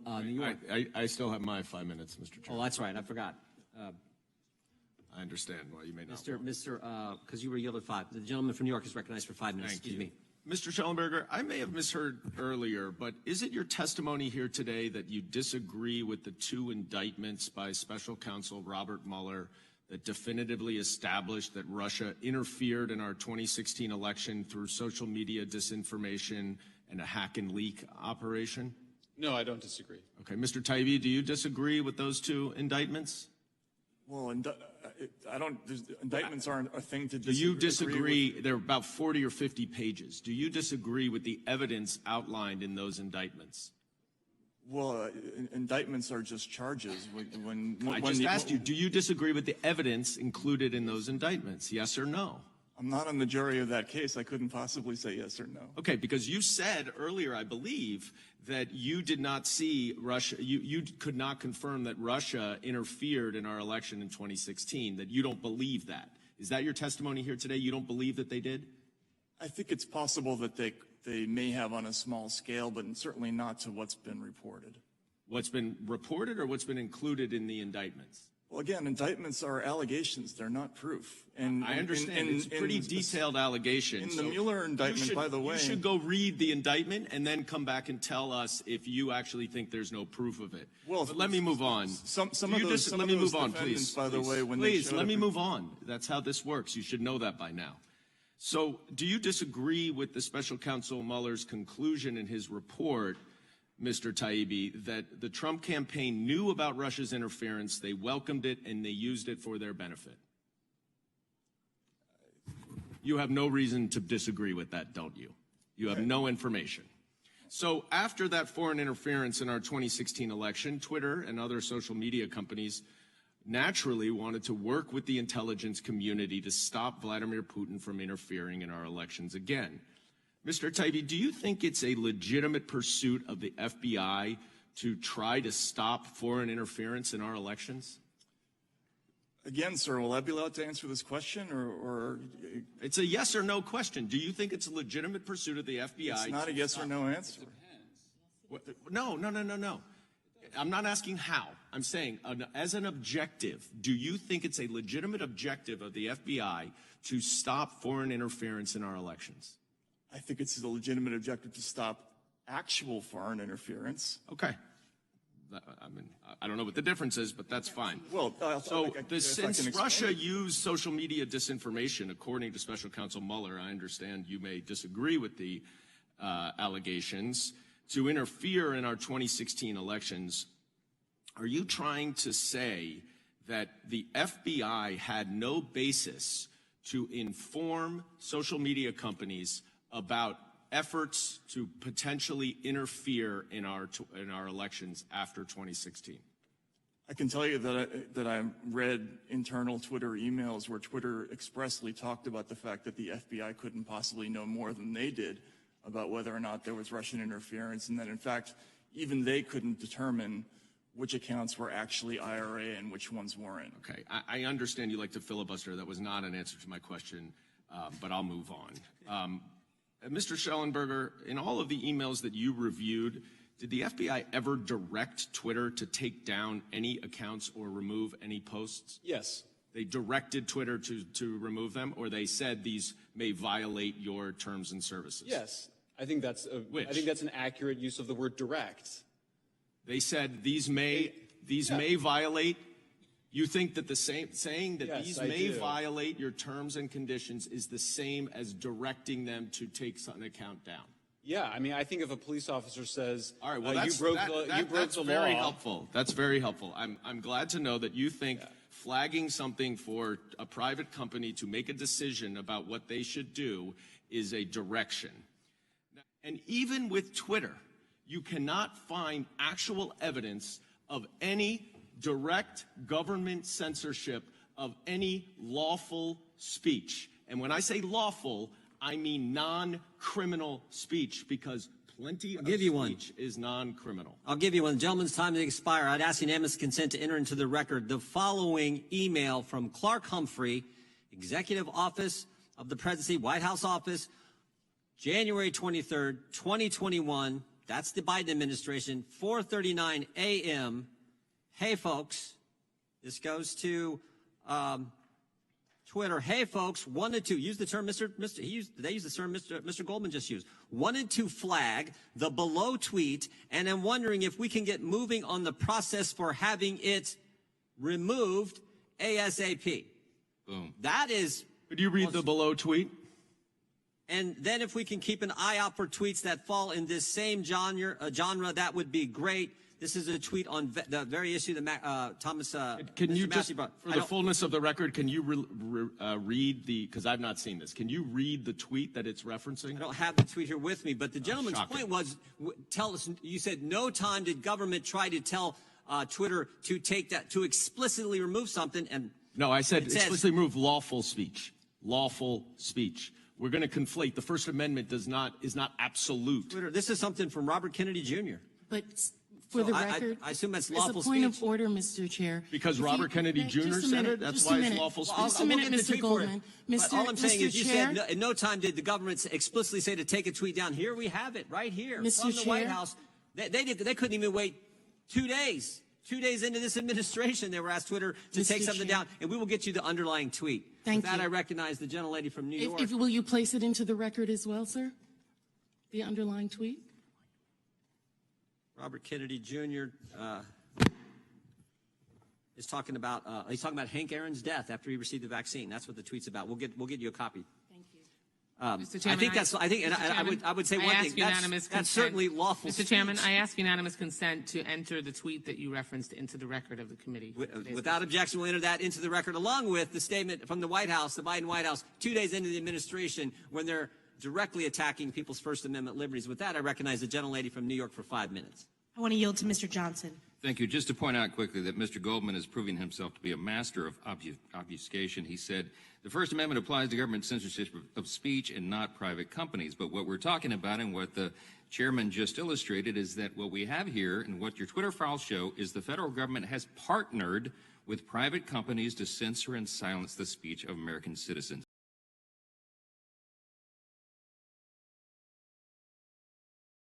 New York. I still have my 5 minutes, Mr. Chairman. Oh, that's right. I forgot. I understand why you may not. Because you were yielded 5. The gentleman from New York is recognized for 5 minutes. Excuse me. Mr. Schellenberger, I may have misheard earlier, but is it your testimony here today that you disagree with the 2 indictments by Special Counsel Robert Mueller that definitively established that Russia interfered in our 2016 election through social media disinformation and a hack and leak operation? No, I don't disagree. Okay. Mr. Taibbi, do you disagree with those 2 indictments? Well, indictments aren't a thing to disagree. Do you disagree? They're about 40 or 50 pages. Do you disagree with the evidence outlined in those indictments? Well, indictments are just charges. I just asked you, do you disagree with the evidence included in those indictments? Yes or no? I'm not on the jury of that case. I couldn't possibly say yes or no. Okay, because you said earlier, I believe, that you did not see Russia, you could not confirm that Russia interfered in our election in 2016, that you don't believe that. Is that your testimony here today? You don't believe that they did? I think it's possible that they may have on a small scale, but certainly not to what's been reported. What's been reported or what's been included in the indictments? Well, again, indictments are allegations. They're not proof. And I understand. It's pretty detailed allegations. In the Mueller indictment, by the way. You should go read the indictment and then come back and tell us if you actually think there's no proof of it. Well, but let me move on. Let me move on, please. By the way, please, let me move on. That's how this works. You should know that by now. So do you disagree with the Special Counsel Mueller's conclusion in his report, Mr. Taibbi, that the Trump campaign knew about Russia's interference, they welcomed it, and they used it for their benefit? You have no reason to disagree with that, don't you? You have no information. So after that foreign interference in our 2016 election, Twitter and other social media companies naturally wanted to work with the intelligence community to stop Vladimir Putin from interfering in our elections again. Mr. Taibbi, do you think it's a legitimate pursuit of the FBI to try to stop foreign interference in our elections? Again, sir, will I be allowed to answer this question, or? It's a yes or no question. Do you think it's a legitimate pursuit of the FBI? It's not a yes or no answer. No. I'm not asking how. I'm saying, as an objective, do you think it's a legitimate objective of the FBI to stop foreign interference in our elections? I think it's a legitimate objective to stop actual foreign interference. Okay. I mean, I don't know what the difference is, but that's fine. Well, since Russia used social media disinformation, according to Special Counsel Mueller, I understand you may disagree with the allegations, to interfere in our 2016 elections, are you trying to say that the FBI had no basis to inform social media companies about efforts to potentially interfere in our elections after 2016? I can tell you that I read internal Twitter emails where Twitter expressly talked about the fact that the FBI couldn't possibly know more than they did about whether or not there was Russian interference, and that, in fact, even they couldn't determine which accounts were actually IRA and which ones weren't. Okay. I understand you like to filibuster. That was not an answer to my question, but I'll move on. Mr. Schellenberger, in all of the emails that you reviewed, did the FBI ever direct Twitter to take down any accounts or remove any posts? Yes. They directed Twitter to remove them, or they said these may violate your terms and services? Yes. I think that's an accurate use of the word direct. They said these may violate. You think that saying that yes, these may violate your terms and conditions is the same as directing them to take an account down? Yeah, I mean, I think if a police officer says, all right, well, you broke the law. Very helpful. That's very helpful. I'm glad to know that you think flagging something for a private company to make a decision about what they should do is a direction. And even with Twitter, you cannot find actual evidence of any direct government censorship of any lawful speech. And when I say lawful, I mean non-criminal speech, because plenty of speech is non-criminal. I'll give you one. The gentleman's time to expire. I'd ask unanimous consent to enter into the record the following email from Clark Humphrey, Executive Office of the Presidency, White House Office, January 23rd, 2021, That's the Biden administration. 4:39 a.m. Hey, folks. This goes to Twitter. Hey, folks, wanted to use the term they used the term Mr. Goldman just used. Wanted to flag the below tweet, and I'm wondering if we can get moving on the process for having it removed ASAP. Boom. That is. Could you read the below tweet? And then if we can keep an eye out for tweets that fall in this same genre, that would be great. This is a tweet on the very issue that Thomas. Can you just, brought. for the fullness of the record, can you read the? Because I've not seen this. Can you read the tweet that it's referencing? I don't have the tweet here with me, but the gentleman's point was, tell us. You said no time did government try to tell Twitter to take that, to explicitly remove something, and no, I said explicitly remove lawful speech. Lawful speech. We're going to conflate. The First Amendment is not absolute. Twitter. This is something from Robert Kennedy Jr. But for the record, I assume that's lawful as a point speech. of order, Mr. Chair. Because Robert Kennedy Jr. said it? That's why it's lawful speech? Just a minute, Mr. Goldman. But all I'm saying is you Chair, said in no time did the government explicitly say to take a tweet down. Here we have it, right here Mr. from the White Chair. House. They couldn't even wait 2 days. 2 days into this administration, they were asked Twitter to take something down, and we will get you the underlying tweet. Thank With that, you. I recognize the gentlelady from New York. Will you place it into the record as well, sir? The underlying tweet? Robert Kennedy Jr. Is talking about he's talking about Hank Aaron's death after he received the vaccine. That's what the tweet's about. We'll get you a copy. Thank you. Mr. Chairman, I would say one thing. That's certainly lawful. Mr. Chairman, I ask unanimous consent to enter the tweet that you referenced into the record of the committee. Without objection, we'll enter that into the record, along with the statement from the White House, the Biden White House, 2 days into the administration, when they're directly attacking people's First Amendment liberties. With that, I recognize the gentlelady from New York for 5 minutes. I want to yield to Mr. Johnson. Thank you. Just to point out quickly that Mr. Goldman is proving himself to be a master of obfuscation. He said the First Amendment applies to government censorship of speech and not private companies. But what we're talking about and what the chairman just illustrated is that what we have here and what your Twitter files show is the federal government has partnered with private companies to censor and silence the speech of American citizens.